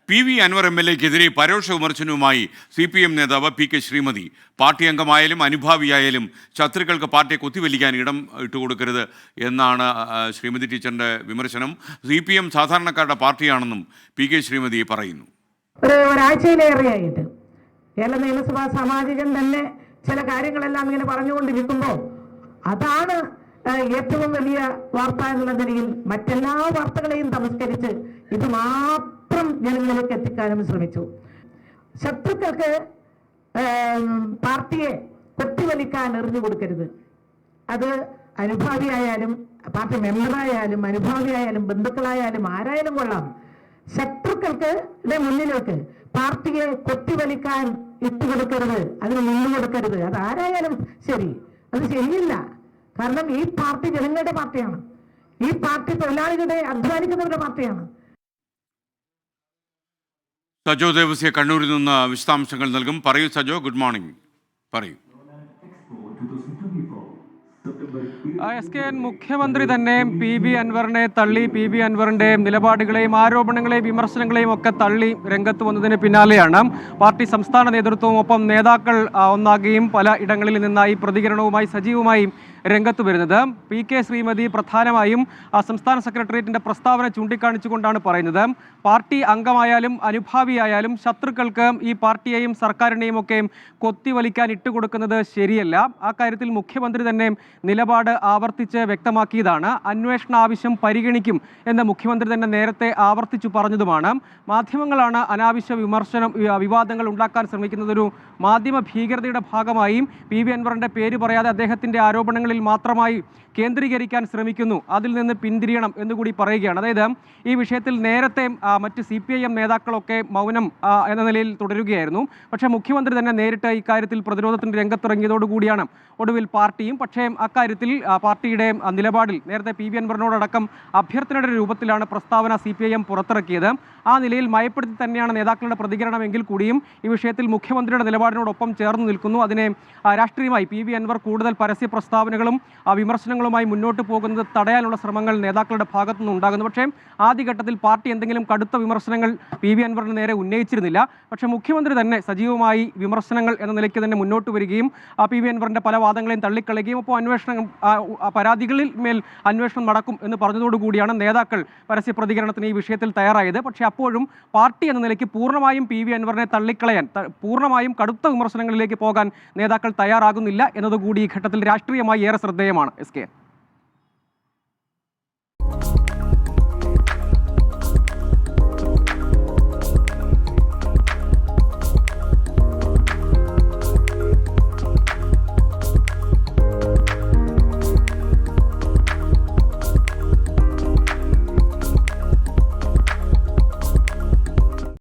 PV Anwar MLA-ക്കെതിരെ പരോക്ഷ വിമർശനവുമായി CPM നേതാവ് PK ശ്രീമതി. പാർട്ടി അംഗമായാലും അനുഭാവിയായാലും ശത്രുക്കൾക്ക് പാർട്ടിയെ കുത്തിവലിക്കാൻ ഇടം ഇട്ടുകൊടുക്കരുത് എന്നാണ് ശ്രീമതി ടീച്ചറിന്റെ വിമർശനം. CPM സാധാരണക്കാരുടെ പാർട്ടിയാണെന്നും PK ശ്രീമതി പറയുന്നു. ഒരാഴ്ചയിലേറെയായിട്ട് കേരള നിയമസഭാ സാമാജികൻ തന്നെ ചില കാര്യങ്ങളെല്ലാം ഇങ്ങനെ പറഞ്ഞുകൊണ്ടിരിക്കുമ്പോൾ അതാണ് ഏറ്റവും വലിയ വാർത്ത എന്നുള്ള നിലയിൽ മറ്റെല്ലാ വാർത്തകളെയും തമസ്കരിച്ച് ഇത് മാത്രം ജനങ്ങളിലേക്ക് എത്തിക്കാനും ശ്രമിച്ചു. ശത്രുക്കൾക്ക് പാർട്ടിയെ കൊത്തിവലിക്കാൻ എറിഞ്ഞു കൊടുക്കരുത്. അത് അനുഭാവിയായാലും പാർട്ടി മെമ്പറായാലും അനുഭാവിയായാലും ബന്ധുക്കളായാലും ആരായാലും കൊള്ളാം. ശത്രുക്കൾക്ക് മുന്നിലേക്ക് പാർട്ടിയെ കൊത്തിവലിക്കാൻ ഇട്ടുകൊടുക്കരുത്, അതിന് മുന്നുകൊടുക്കരുത്. അത് ആരായാലും ശരി, അത് ശരിയില്ല. കാരണം ഈ പാർട്ടി ജനങ്ങളുടെ പാർട്ടിയാണ്, ഈ പാർട്ടി തൊഴിലാളികളുടെ അധ്വാനിക്കുന്നവരുടെ പാർട്ടിയാണ്. സജോ ദേവസ്യ കണ്ണൂരിൽ നിന്ന് വിശദാംശങ്ങൾ നൽകും. പറയൂ സജോ, ഗുഡ് മോർണിംഗ്. പറയൂ. SKN മുഖ്യമന്ത്രി തന്നെ PV അൻവറിനെ തള്ളി, PV അൻവറിന്റെ നിലപാടുകളെയും ആരോപണങ്ങളെയും വിമർശനങ്ങളെയും ഒക്കെ തള്ളി രംഗത്ത് വന്നതിന് പിന്നാലെയാണ് പാർട്ടി സംസ്ഥാന നേതൃത്വവും ഒപ്പം നേതാക്കൾ ഒന്നാകുകയും പല ഇടങ്ങളിൽ നിന്നായി പ്രതികരണവുമായി സജീവമായി രംഗത്ത് വരുന്നത്. PK ശ്രീമതി പ്രധാനമായും സംസ്ഥാന സെക്രട്ടേറിയറ്റിന്റെ പ്രസ്താവന ചൂണ്ടിക്കാണിച്ചുകൊണ്ടാണ് പറയുന്നത്, പാർട്ടി അംഗമായാലും അനുഭാവിയായാലും ശത്രുക്കൾക്ക് ഈ പാർട്ടിയെയും സർക്കാരിനെയും ഒക്കെ കൊത്തിവലിക്കാൻ ഇട്ടുകൊടുക്കുന്നത് ശരിയല്ല. ആ കാര്യത്തിൽ മുഖ്യമന്ത്രി തന്നെ നിലപാട് ആവർത്തിച്ച് വ്യക്തമാക്കിയതാണ്. അന്വേഷണ ആവശ്യം പരിഗണിക്കും എന്ന് മുഖ്യമന്ത്രി തന്നെ നേരത്തെ ആവർത്തിച്ചു പറഞ്ഞതുമാണ്. മാധ്യമങ്ങളാണ് അനാവശ്യ വിവാദങ്ങൾ ഉണ്ടാക്കാൻ ശ്രമിക്കുന്നതൊരു മാധ്യമ ഭീകരതയുടെ ഭാഗമായി PV അൻവറിന്റെ പേര് പറയാതെ അദ്ദേഹത്തിന്റെ ആരോപണങ്ങളിൽ മാത്രമായി കേന്ദ്രീകരിക്കാൻ ശ്രമിക്കുന്നു, അതിൽ നിന്ന് പിന്തിരിയണം എന്നുകൂടി പറയുകയാണ്. അതായത് ഈ വിഷയത്തിൽ നേരത്തെ മറ്റ് CPIM നേതാക്കളൊക്കെ മൗനം എന്ന നിലയിൽ തുടരുകയായിരുന്നു. പക്ഷേ മുഖ്യമന്ത്രി തന്നെ നേരിട്ട് ഇക്കാര്യത്തിൽ പ്രതിരോധത്തിന് രംഗത്തിറങ്ങിയതോടുകൂടിയാണ് ഒടുവിൽ പാർട്ടിയും പക്ഷേ അക്കാര്യത്തിൽ പാർട്ടിയുടെ നിലപാടിൽ നേരത്തെ PV അൻവറിനോടക്കം അഭ്യർത്ഥനയുടെ രൂപത്തിലാണ് പ്രസ്താവന CPIM പുറത്തിറക്കിയത്. ആ നിലയിൽ മയപ്പെടുത്തി തന്നെയാണ് നേതാക്കളുടെ പ്രതികരണമെങ്കിൽ കൂടിയും ഈ വിഷയത്തിൽ മുഖ്യമന്ത്രിയുടെ നിലപാടിനോടൊപ്പം ചേർന്ന് നിൽക്കുന്നു. അതിനെ രാഷ്ട്രീയമായി PV അൻവർ കൂടുതൽ പരസ്യ പ്രസ്താവനകളും വിമർശനങ്ങളുമായി മുന്നോട്ട് പോകുന്നത് തടയാനുള്ള ശ്രമങ്ങൾ നേതാക്കളുടെ ഭാഗത്തുനിന്ന് ഉണ്ടാകുന്നു. പക്ഷേ ആദ്യഘട്ടത്തിൽ പാർട്ടി എന്തെങ്കിലും കടുത്ത വിമർശനങ്ങൾ PV അൻവറിന് നേരെ ഉന്നയിച്ചിരുന്നില്ല. പക്ഷേ മുഖ്യമന്ത്രി തന്നെ സജീവമായി വിമർശനങ്ങൾ എന്ന നിലയ്ക്ക് തന്നെ മുന്നോട്ട് വരികയും PV അൻവറിന്റെ പല വാദങ്ങളെയും തള്ളിക്കളയുകയും അപ്പോൾ പരാതികളിൽ മേൽ അന്വേഷണം നടക്കും എന്ന് പറഞ്ഞതോടുകൂടിയാണ് നേതാക്കൾ പരസ്യ പ്രതികരണത്തിന് ഈ വിഷയത്തിൽ തയ്യാറായത്. പക്ഷേ അപ്പോഴും പാർട്ടി എന്ന നിലയ്ക്ക് പൂർണ്ണമായും PV അൻവറിനെ തള്ളിക്കളയാൻ, പൂർണ്ണമായും കടുത്ത വിമർശനങ്ങളിലേക്ക് പോകാൻ നേതാക്കൾ തയ്യാറാകുന്നില്ല എന്നതുകൂടി ഈ ഘട്ടത്തിൽ രാഷ്ട്രീയമായി ഏറെ ശ്രദ്ധേയമാണ്. SK